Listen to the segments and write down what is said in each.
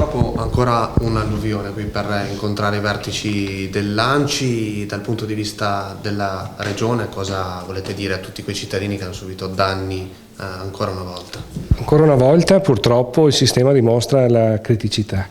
purtroppo ancora un'alluvione qui per incontrare i vertici dell'ANCI. Dal punto di vista della regione, cosa volete dire a tutti quei cittadini che hanno subito danni ancora una volta? Ancora una volta purtroppo il sistema dimostra la criticità,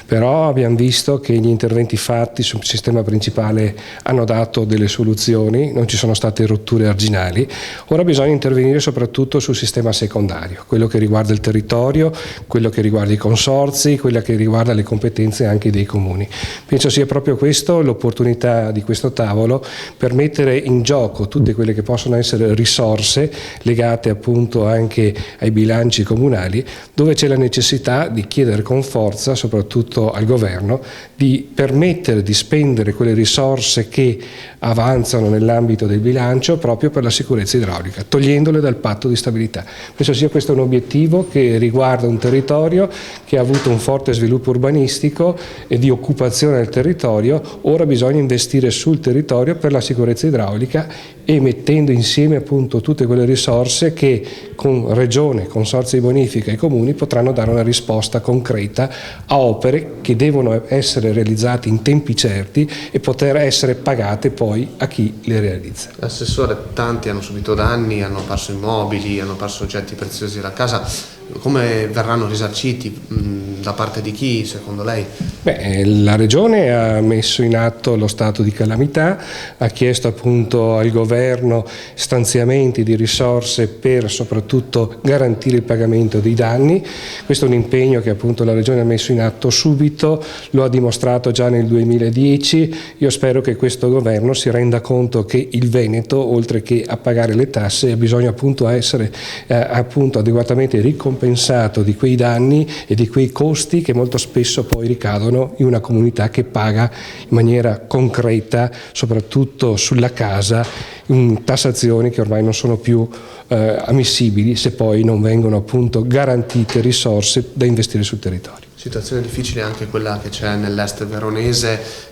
però abbiamo visto che gli interventi fatti sul sistema principale hanno dato delle soluzioni, non ci sono state rotture arginali. Ora bisogna intervenire soprattutto sul sistema secondario, quello che riguarda il territorio, quello che riguarda i consorzi, quella che riguarda le competenze anche dei comuni. Penso sia proprio questo l'opportunità di questo tavolo, per mettere in gioco tutte quelle che possono essere risorse legate appunto anche ai bilanci comunali, dove c'è la necessità di chiedere con forza, soprattutto al governo, di permettere di spendere quelle risorse che avanzano nell'ambito del bilancio proprio per la sicurezza idraulica, togliendole dal patto di stabilità. Penso sia questo un obiettivo che riguarda un territorio che ha avuto un forte sviluppo urbanistico e di occupazione del territorio. Ora bisogna investire sul territorio per la sicurezza idraulica e mettendo insieme appunto tutte quelle risorse che con regione, consorzi di bonifica e comuni potranno dare una risposta concreta a opere che devono essere realizzate in tempi certi e poter essere pagate poi a chi le realizza. Assessore, tanti hanno subito danni, hanno perso immobili, hanno perso oggetti preziosi della casa. Come verranno risarciti? Da parte di chi, secondo lei? La Regione ha messo in atto lo stato di calamità, ha chiesto appunto al governo stanziamenti di risorse per soprattutto garantire il pagamento dei danni. Questo è un impegno che appunto la Regione ha messo in atto subito, lo ha dimostrato già nel 2010. Io spero che questo governo si renda conto che il Veneto, oltre che a pagare le tasse, ha bisogno appunto a essere adeguatamente ricompensato di quei danni e di quei costi che molto spesso poi ricadono in una comunità che paga in maniera concreta, soprattutto sulla casa, in tassazioni che ormai non sono più ammissibili se poi non vengono appunto garantite risorse da investire sul territorio. Situazione difficile anche quella che c'è nell'est veronese.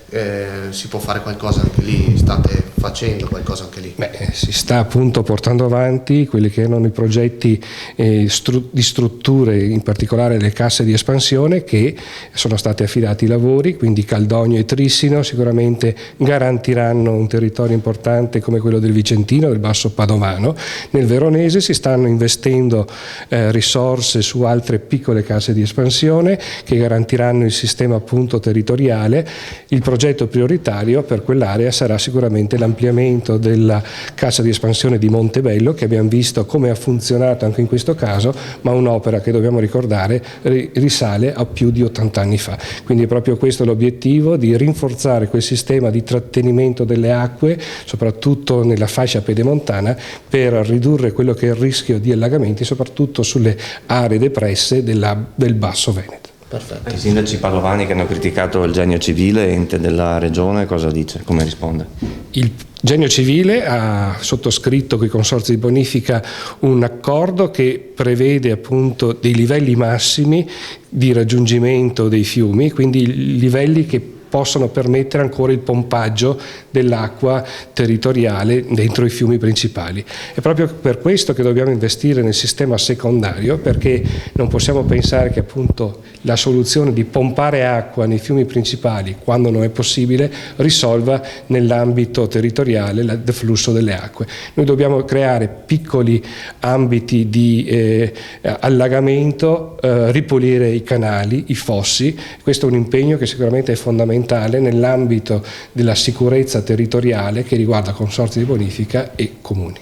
Si può fare qualcosa anche lì? State facendo qualcosa anche lì? Si sta appunto portando avanti quelli che erano i progetti di strutture, in particolare le casse di espansione, che sono stati affidati i lavori, quindi Caldogno e Trissino sicuramente garantiranno un territorio importante come quello del Vicentino, del Basso Padovano. Nel veronese si stanno investendo risorse su altre piccole casse di espansione che garantiranno il sistema appunto territoriale. Il progetto prioritario per quell'area sarà sicuramente l'ampliamento della cassa di espansione di Montebello, che abbiamo visto come ha funzionato anche in questo caso, ma un'opera che dobbiamo ricordare risale a più di 80 anni fa. Quindi è proprio questo l'obiettivo, di rinforzare quel sistema di trattenimento delle acque, soprattutto nella fascia pedemontana, per ridurre quello che è il rischio di allagamenti, soprattutto sulle aree depresse del Basso Veneto. Perfetto. I sindaci padovani che hanno criticato il Genio Civile, ente della regione, cosa dice? Come risponde? Il Genio Civile ha sottoscritto con i consorzi di bonifica un accordo che prevede appunto dei livelli massimi di raggiungimento dei fiumi, quindi livelli che possono permettere ancora il pompaggio dell'acqua territoriale dentro i fiumi principali. È proprio per questo che dobbiamo investire nel sistema secondario, perché non possiamo pensare che appunto la soluzione di pompare acqua nei fiumi principali, quando non è possibile, risolva nell'ambito territoriale il deflusso delle acque. Noi dobbiamo creare piccoli ambiti di allagamento, ripulire i canali, i fossi. Questo è un impegno che sicuramente è fondamentale nell'ambito della sicurezza territoriale che riguarda consorzi di bonifica e comuni.